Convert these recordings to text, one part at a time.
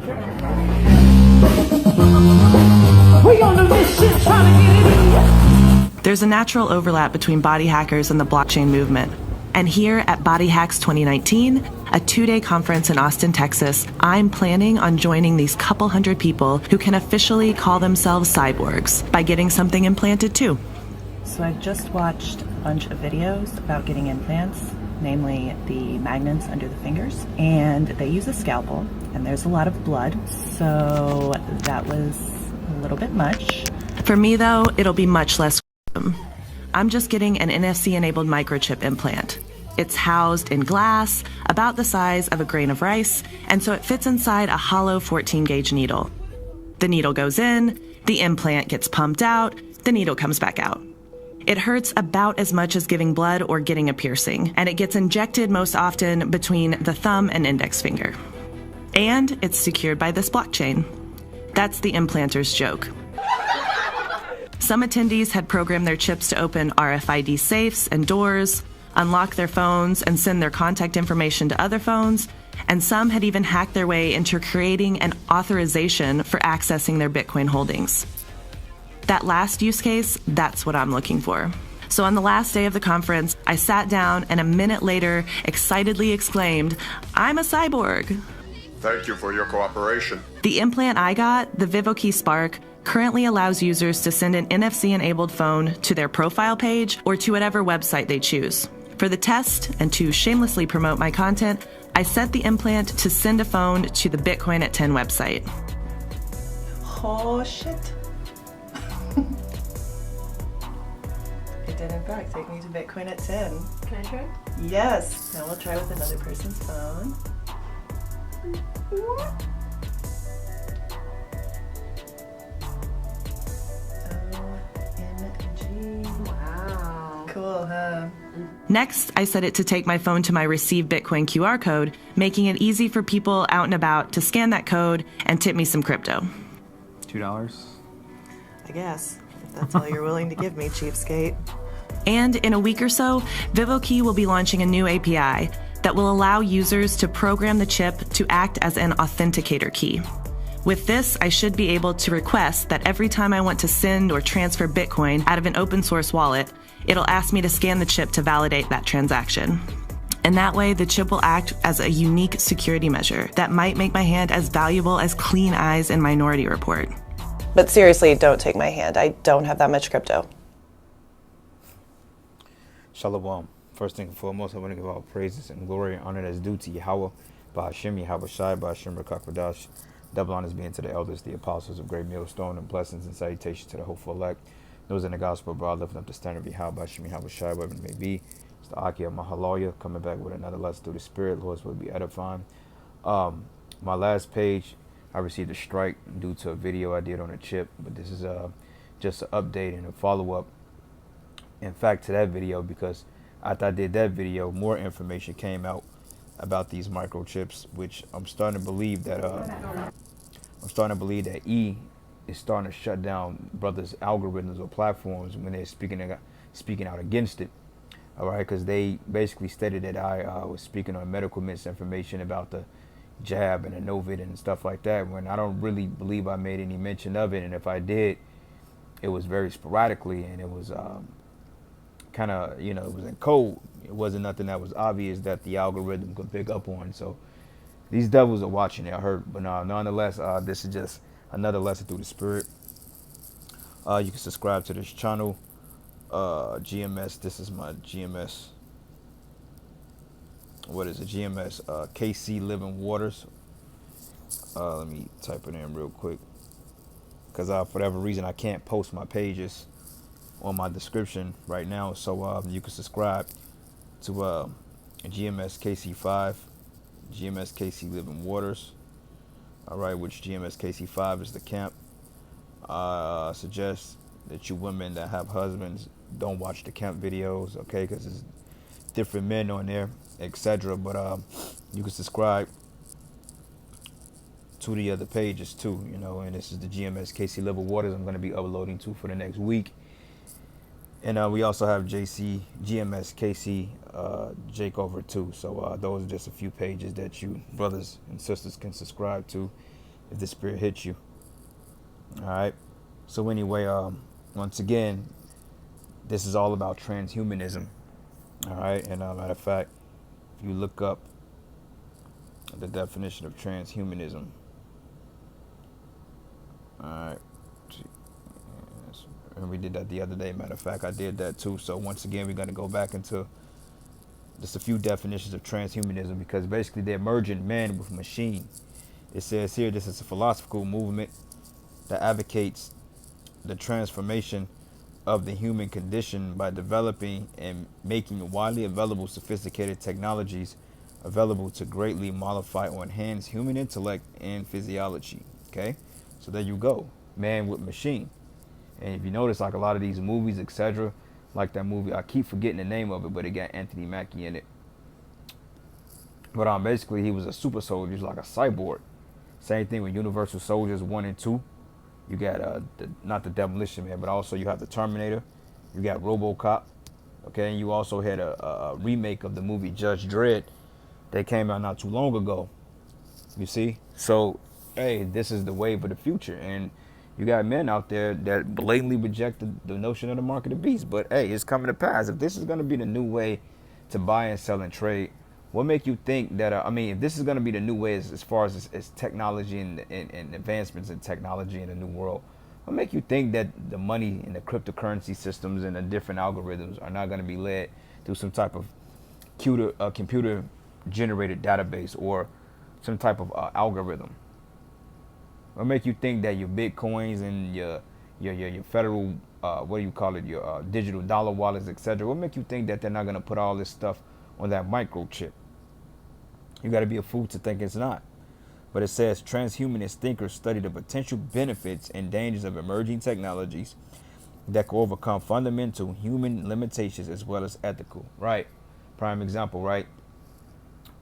We on the mission trying to get it in. There's a natural overlap between body hackers and the blockchain movement. And here at Body Hacks 2019, a 2-day conference in Austin, Texas, I'm planning on joining these couple hundred people who can officially call themselves cyborgs by getting something implanted too. So I just watched a bunch of videos about getting implants, namely the magnets under the fingers, and they use a scalpel, and there's a lot of blood, so that was a little bit much. For me though, it'll be much less. I'm just getting an NFC-enabled microchip implant. It's housed in glass, about the size of a grain of rice, and so it fits inside a hollow 14-gauge needle. The needle goes in, the implant gets pumped out, the needle comes back out. It hurts about as much as giving blood or getting a piercing, and it gets injected most often between the thumb and index finger. And it's secured by this blockchain. That's the implanter's joke. Some attendees had programmed their chips to open RFID safes and doors, unlock their phones, and send their contact information to other phones, and some had even hacked their way into creating an authorization for accessing their Bitcoin holdings. That last use case, that's what I'm looking for. So on the last day of the conference, I sat down and a minute later excitedly exclaimed, "I'm a cyborg." Thank you for your cooperation. The implant I got, the VivoKey Spark, currently allows users to send an NFC-enabled phone to their profile page or to whatever website they choose. For the test, and to shamelessly promote my content, I set the implant to send a phone to the Bitcoin at 10 website. Oh, shit. It did, in fact, take me to Bitcoin at 10. Can I try? Yes. Now we'll try with another person's phone. Wow. Cool, huh? Next, I set it to take my phone to my Receive Bitcoin QR code, making it easy for people out and about to scan that code and tip me some crypto. $2? I guess, if that's all you're willing to give me, cheapskate. And in a week or so, VivoKey will be launching a new API that will allow users to program the chip to act as an authenticator key. With this, I should be able to request that every time I want to send or transfer Bitcoin out of an open source wallet, it'll ask me to scan the chip to validate that transaction. And that way, the chip will act as a unique security measure that might make my hand as valuable as Clean Eyes in Minority Report. But seriously, don't take my hand. I don't have that much crypto. Shalom. First thing and foremost, I want to give all praises and glory and honor that's due to Yahweh, Bahashim, Yahweh Shai, Bahashim, Rakakwadash. Double honors being to the elders, the apostles of Great Millstone, and blessings and salutations to the hopeful elect. Those in the gospel abroad, lifting up the standard of Yahweh, Bahashim, Yahweh Shai, whatever it may be. It's the Aki of Mahaloya, coming back with another lesson through the Spirit. Lord's will be edifying. My last page, I received a strike due to a video I did on a chip, but this is just an update and a follow-up, in fact, to that video, because after I did that video, more information came out about these microchips, which I'm starting to believe that E is starting to shut down brothers' algorithms or platforms when they're speaking out against it. All right, because they basically stated that I was speaking on medical misinformation about the jab and the Novid and stuff like that, when I don't really believe I made any mention of it, and if I did, it was very sporadically, and it was kind of, it was in code. It wasn't nothing that was obvious that the algorithm could pick up on. So these devils are watching it, I heard. But nonetheless, this is just another lesson through the Spirit. You can subscribe to this channel, GMS. This is my GMS. What is it? GMS KC Living Waters. Let me type it in real quick, because for whatever reason I can't post my pages on my description right now. So you can subscribe to GMS KC5, GMS KC Living Waters. All right, which GMS KC5 is the camp. Suggest that you women that have husbands don't watch the camp videos, okay? Because there's different men on there, etc. But you can subscribe to the other pages too, and this is the GMS KC Living Waters I'm going to be uploading to for the next week. And we also have GMS KC Jake over too. So those are just a few pages that you brothers and sisters can subscribe to if the spirit hits you. All right. So anyway, once again, this is all about transhumanism. All right. And matter of fact, if you look up the definition of transhumanism, all right. And we did that the other day. Matter of fact, I did that too. So once again, we're going to go back into just a few definitions of transhumanism, because basically they're merging man with machine. It says here, this is a philosophical movement that advocates the transformation of the human condition by developing and making widely available sophisticated technologies available to greatly modify or enhance human intellect and physiology. Okay, so there you go, man with machine. And if you notice, like a lot of these movies, etc., like that movie, I keep forgetting the name of it, but it got Anthony Mackie in it. But basically, he was a super soldier, he's like a cyborg. Same thing with Universal Soldiers 1 and 2. You got not the Demolition Man, but also you have the Terminator. You got RoboCop. Okay, and you also had a remake of the movie Judge Dredd that came out not too long ago. You see? So, hey, this is the wave of the future. And you got men out there that blatantly reject the notion of the mark of the beast. But, hey, it's coming to pass. If this is going to be the new way to buy and sell and trade, what make you think that, if this is going to be the new way as far as technology and advancements in technology in the new world, what make you think that the money and the cryptocurrency systems and the different algorithms are not going to be led through some type of computer generated database or some type of algorithm? What make you think that your bitcoins and your federal what do you call it, your digital dollar wallets, etc., what make you think that they're not going to put all this stuff on that microchip? You got to be a fool to think it's not. But it says transhumanist thinkers study the potential benefits and dangers of emerging technologies that can overcome fundamental human limitations as well as ethical. Right. Prime example, right?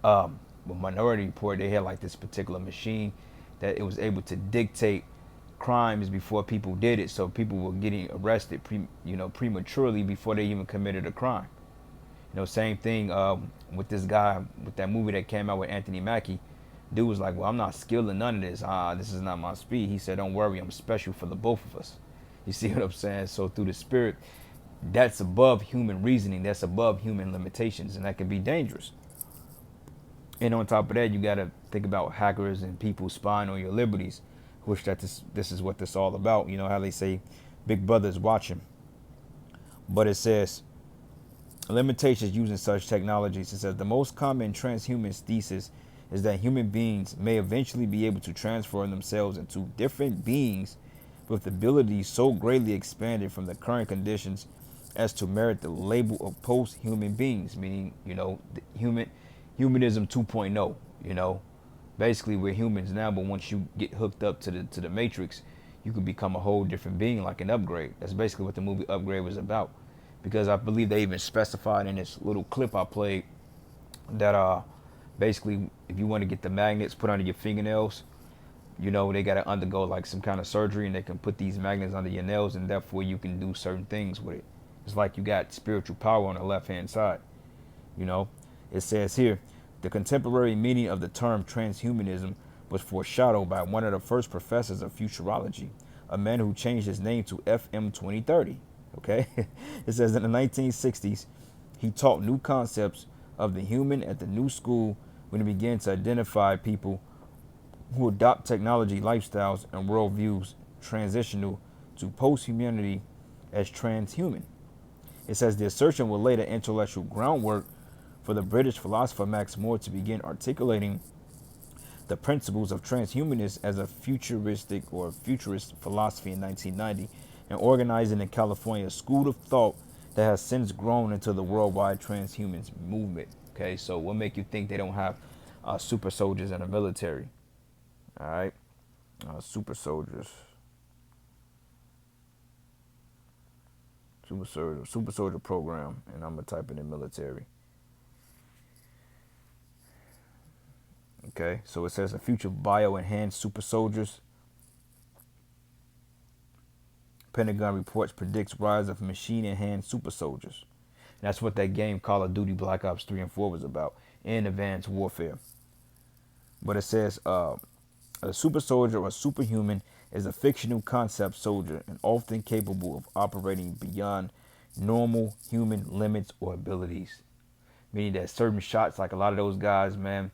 With Minority Report, they had like this particular machine that it was able to dictate crimes before people did it. So people were getting arrested prematurely before they even committed a crime. Same thing with this guy, with that movie that came out with Anthony Mackie. Dude was like, well, I'm not skilled in none of this. This is not my speed. He said, don't worry, I'm special for the both of us. You see what I'm saying? So through the spirit, that's above human reasoning. That's above human limitations, and that can be dangerous. And on top of that, you got to think about hackers and people spying on your liberties, which this is what this is all about. You know how they say Big Brother is watching. But it says, limitations using such technologies. It says the most common transhumanist thesis is that human beings may eventually be able to transform themselves into different beings with abilities so greatly expanded from the current conditions as to merit the label of post-human beings, meaning, humanism 2.0, basically we're humans now, but once you get hooked up to the matrix, you can become a whole different being, like an upgrade. That's basically what the movie Upgrade was about. Because I believe they even specified in this little clip I played that basically if you want to get the magnets put under your fingernails, they got to undergo like some kind of surgery, and they can put these magnets under your nails, and therefore you can do certain things with it. It's like you got spiritual power on the left hand side. It says here, the contemporary meaning of the term transhumanism was foreshadowed by one of the first professors of futurology, a man who changed his name to FM 2030. Okay, it says in the 1960s, he taught new concepts of the human at the new school when he began to identify people who adopt technology lifestyles and worldviews transitional to post-humanity as transhuman. It says the assertion will lay the intellectual groundwork for the British philosopher Max Moore to begin articulating the principles of transhumanism as a futurist philosophy in 1990, and organizing in California a school of thought that has since grown into the worldwide transhumans movement. Okay, so what make you think they don't have super soldiers in the military? All right, super soldiers, super soldier program, and I'm gonna type it in military. Okay, so it says a future bio-enhanced super soldiers. Pentagon reports predicts rise of machine-enhanced super soldiers. And that's what that game Call of Duty Black Ops 3 and 4 was about, in advanced warfare. But it says A super soldier or superhuman is a fictional concept soldier and often capable of operating beyond normal human limits or abilities. Meaning that certain shots, like a lot of those guys, man,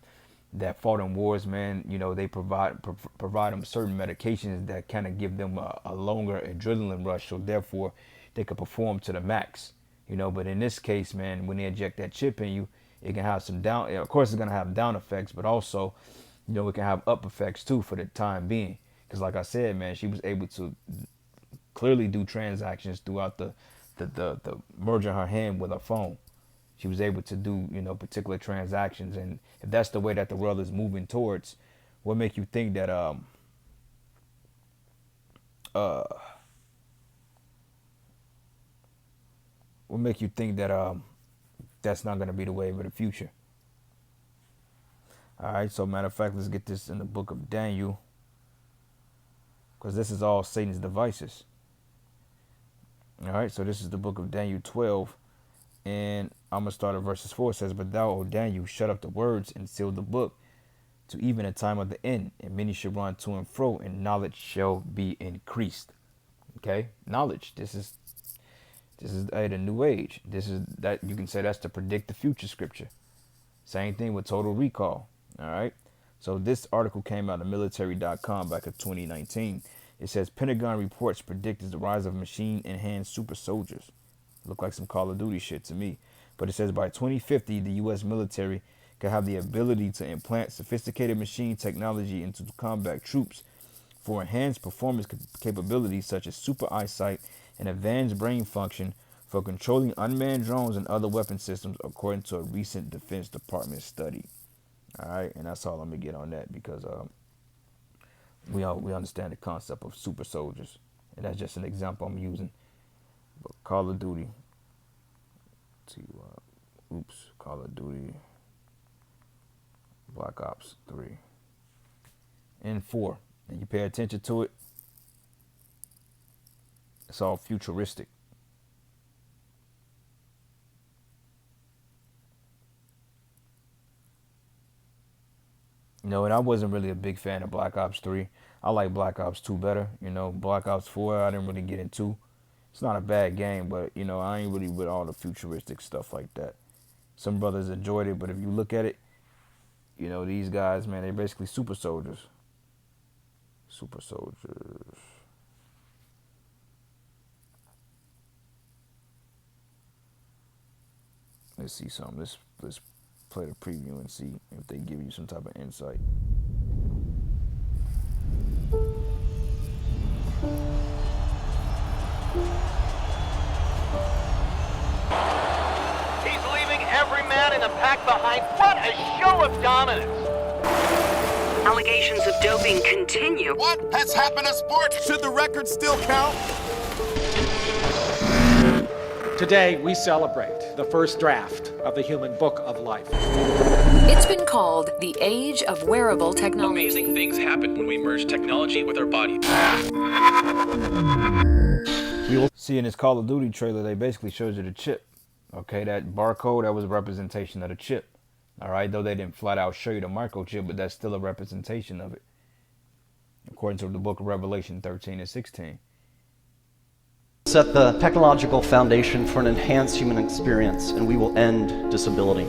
that fought in wars, man, you know, they provide them certain medications that kind of give them a longer adrenaline rush, so therefore they can perform to the max, you know. But in this case, man, when they inject that chip in you, it can have some down, of course it's going to have down effects, but also, you know, it can have up effects too for the time being. Because like I said, man, she was able to clearly do transactions throughout the merging her hand with her phone. She was able to do, you know, particular transactions. And if that's the way that the world is moving towards, what make you think that that's not going to be the way of the future? All right, so matter of fact, let's get this in the book of Daniel, because this is all Satan's devices. All right, so this is the book of Daniel 12, and I'm going to start at verses 4. It says, "But thou, O Daniel, shut up the words and seal the book to even a time of the end, and many shall run to and fro, and knowledge shall be increased." Okay, knowledge. This is the new age. This is that, you can say that's to predict the future scripture. Same thing with Total Recall. All right. So this article came out of military.com back in 2019. It says Pentagon reports predicts the rise of machine-enhanced super soldiers. Look like some Call of Duty shit to me. But it says by 2050, the U.S. military could have the ability to implant sophisticated machine technology into combat troops for enhanced performance capabilities such as super eyesight and advanced brain function for controlling unmanned drones and other weapon systems, according to a recent Defense Department study. All right, and that's all I'm gonna get on that, because we understand the concept of super soldiers, and that's just an example I'm using. But Call of Duty, Call of Duty, Black Ops 3 and 4, and you pay attention to it, it's all futuristic. You know, and I wasn't really a big fan of Black Ops 3. I like Black Ops 2 better. You know, Black Ops 4 I didn't really get into. It's not a bad game, but, you know, I ain't really with all the futuristic stuff like that. Some brothers enjoyed it, but if you look at it, you know, these guys, man, they're basically super soldiers. Super soldiers. Let's see something. Let's play the preview and see if they give you some type of insight. He's leaving every man in the pack behind. What a show of dominance! Allegations of doping continue. What has happened to sports? Should the record still count? Today, we celebrate the first draft of the Human Book of Life. It's been called the age of wearable technology. Amazing things happen when we merge technology with our body. See, in this Call of Duty trailer, they basically showed you the chip. Okay, that barcode, that was a representation of the chip. All right, though they didn't flat out show you the microchip, but that's still a representation of it, according to the book of Revelation 13 and 16. Set the technological foundation for an enhanced human experience, and we will end disability.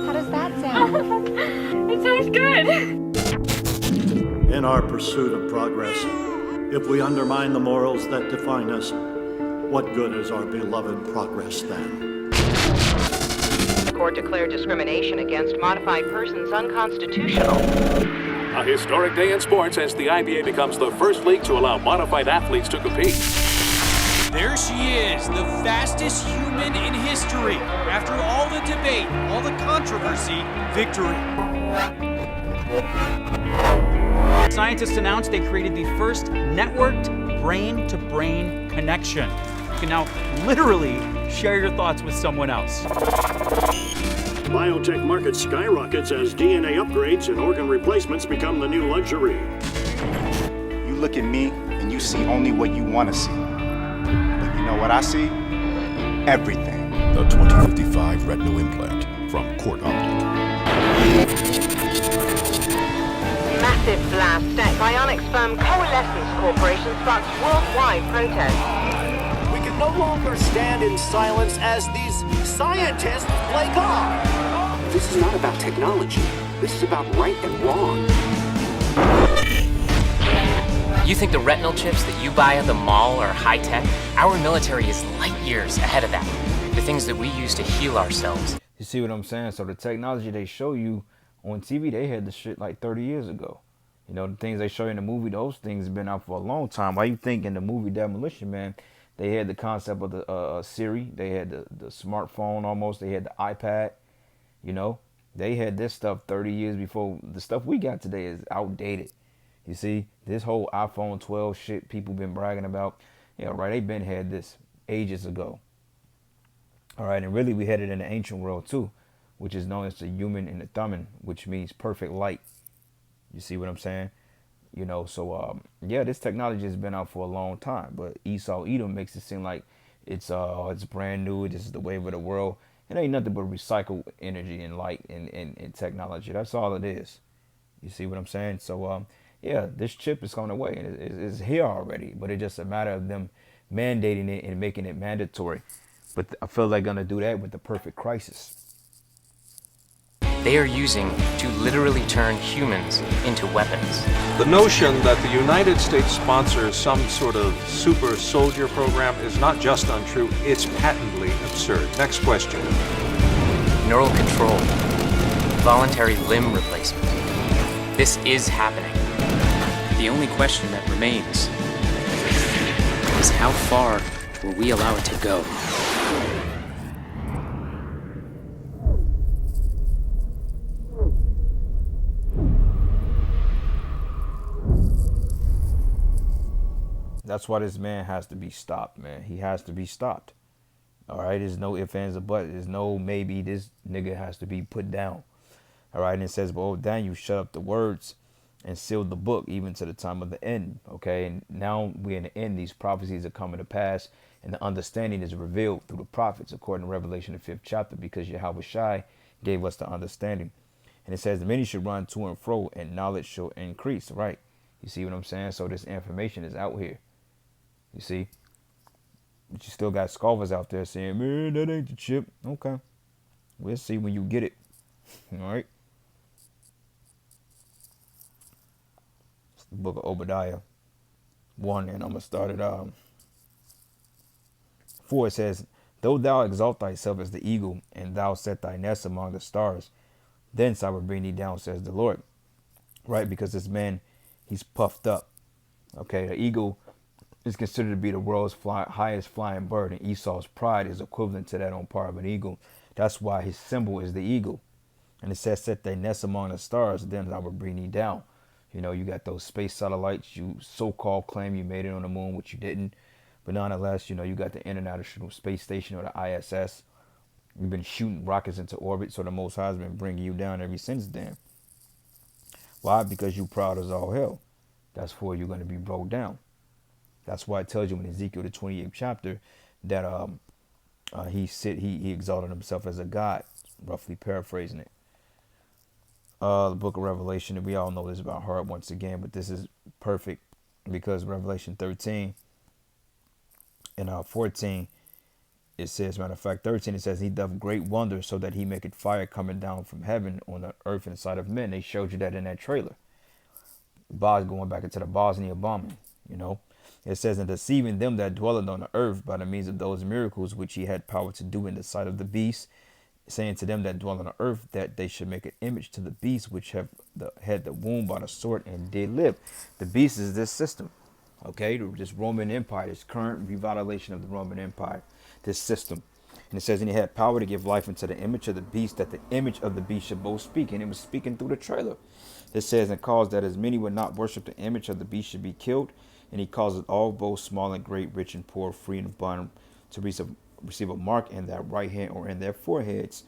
How does that sound? It sounds good. In our pursuit of progress, if we undermine the morals that define us, what good is our beloved progress then? The court declared discrimination against modified persons unconstitutional. A historic day in sports as the IBA becomes the first league to allow modified athletes to compete. There she is, the fastest human in history. After all the debate, all the controversy, victory. Scientists announced they created the first networked brain-to-brain connection. You can now literally share your thoughts with someone else. Biotech market skyrockets as DNA upgrades and organ replacements become the new luxury. You look at me and you see only what you want to see. But you know what I see? Everything. The 2055 retinal implant from Court Optic. this last step, Bionics firm Coalescence Corporation sparks worldwide protests. We can no longer stand in silence as these scientists play God. This is not about technology. This is about right and wrong. You think the retinal chips that you buy at the mall are high-tech? Our military is light years ahead of that. The things that we use to heal ourselves. You see what I'm saying? So the technology they show you on TV, they had the shit like 30 years ago. You know, the things they show you in the movie, those things have been out for a long time. Why you think in the movie Demolition Man, they had the concept of the Siri, they had the smartphone almost, they had the iPad, you know? They had this stuff 30 years before. The stuff we got today is outdated. You see, this whole iPhone 12 shit people been bragging about, yeah, right, they been had this ages ago. All right, and really we had it in the ancient world too, which is known as the human and the thummim, which means perfect light. You see what I'm saying? You know, so yeah, this technology has been out for a long time, but Esau Edom makes it seem like it's brand new. This is the wave of the world. It ain't nothing but recycled energy and light and technology. That's all it is. You see what I'm saying? So yeah, this chip is on the way. It's here already, but it's just a matter of them mandating it and making it mandatory. But I feel they're gonna do that with the perfect crisis. They are using to literally turn humans into weapons. The notion that the United States sponsors some sort of super soldier program is not just untrue, it's patently absurd. Next question. Neural control. Voluntary limb replacement. This is happening. The only question that remains is how far will we allow it to go? That's why this man has to be stopped, man. He has to be stopped. All right, there's no ifs, ands, or buts. There's no maybe this nigga has to be put down. All right, and it says, well, Daniel shut up the words and sealed the book even to the time of the end. Okay, and now we're in the end. These prophecies are coming to pass, and the understanding is revealed through the prophets, according to Revelation, the 5th chapter, because Yahweh Shai gave us the understanding. And it says, many should run to and fro, and knowledge shall increase. Right? You see what I'm saying? So this information is out here. You see? But you still got scoffers out there saying, man, that ain't the chip. Okay. We'll see when you get it. All right? It's the book of Obadiah 1, and I'm going to start at 4. It says, though thou exalt thyself as the eagle, and thou set thy nest among the stars, thence I will bring thee down, says the Lord. Right? Because this man, he's puffed up. Okay? The eagle is considered to be the world's highest flying bird, and Esau's pride is equivalent to that on par of an eagle. That's why his symbol is the eagle. And it says, set thy nest among the stars, then I will bring thee down. You know, you got those space satellites. You so-called claim you made it on the moon, which you didn't. But nonetheless, you know, you got the International Space Station, or the ISS. We've been shooting rockets into orbit, so the Most High has been bringing you down ever since then. Why? Because you proud as all hell. That's where you're going to be brought down. That's why it tells you in Ezekiel, the 28th chapter, that he exalted himself as a god, roughly paraphrasing it. The book of Revelation, and we all know this about heart once again, but this is perfect because Revelation 13 and 14, it says, matter of fact, 13, it says, he doth great wonders so that he maketh fire coming down from heaven on the earth and the sight of men. They showed you that in that trailer. Going back into the Bosnia bombing, you know. It says, and deceiving them that dwelleth on the earth by the means of those miracles which he had power to do in the sight of the beast, saying to them that dwell on the earth that they should make an image to the beast which had the wound by the sword and did live. The beast is this system, okay? This Roman Empire, this current revitalization of the Roman Empire, this system. And it says, and he had power to give life unto the image of the beast, that the image of the beast should both speak. And it was speaking through the trailer. It says, and caused that as many would not worship the image of the beast should be killed. And he causeth all, both small and great, rich and poor, free and bond, to receive a mark in their right hand or in their foreheads,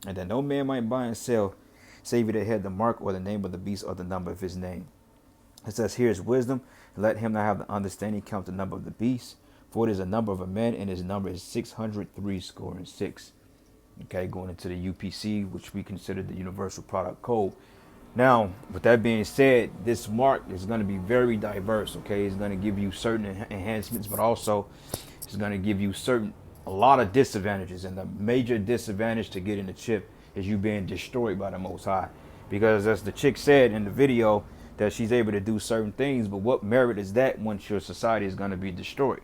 and that no man might buy and sell, save he that had the mark or the name of the beast or the number of his name. It says, here is wisdom, and let him that have the understanding count the number of the beast, for it is a number of a man, and his number is 603 Okay, going into the UPC, which we consider the Universal Product Code. Now, with that being said, this mark is going to be very diverse, okay? It's going to give you certain enhancements, but also it's going to give you a lot of disadvantages. And the major disadvantage to getting the chip is you being destroyed by the Most High. Because as the chick said in the video, that she's able to do certain things, but what merit is that once your society is going to be destroyed?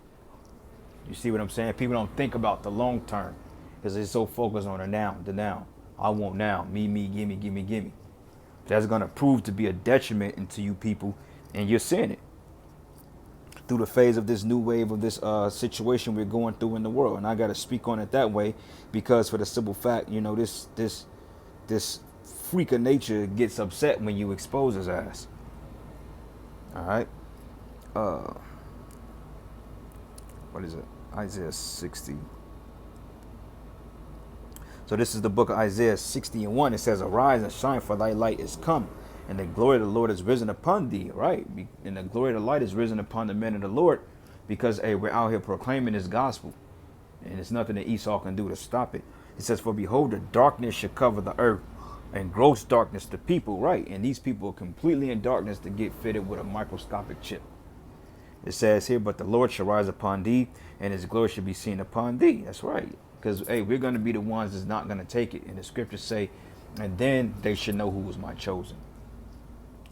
You see what I'm saying? People don't think about the long term because they're so focused on the now. I want now, me, gimme, gimme, gimme. That's going to prove to be a detriment into you people, and you're seeing it through the phase of this new wave of this situation we're going through in the world. And I got to speak on it that way because for the simple fact, you know, this freak of nature gets upset when you expose his ass. All right. What is it? Isaiah 60. So this is the book of Isaiah 60:1. It says, "Arise and shine, for thy light is come, and the glory of the Lord is risen upon thee." Right? And the glory of the light is risen upon the men of the Lord, because hey, we're out here proclaiming this gospel, and there's nothing that Esau can do to stop it. It says, "For behold, the darkness shall cover the earth, and gross darkness the people." Right? And these people are completely in darkness to get fitted with a microscopic chip. It says here, "But the Lord shall rise upon thee, and his glory shall be seen upon thee." That's right. Because, hey, we're going to be the ones that's not going to take it. And the scriptures say, and then they should know who was my chosen.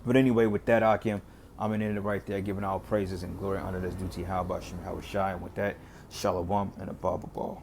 But anyway, with that, Akim, I'm in it right there, giving all praises and glory and honor that's due to Yahweh Shem Hawashai. And with that, Shalom and a Baba Ball.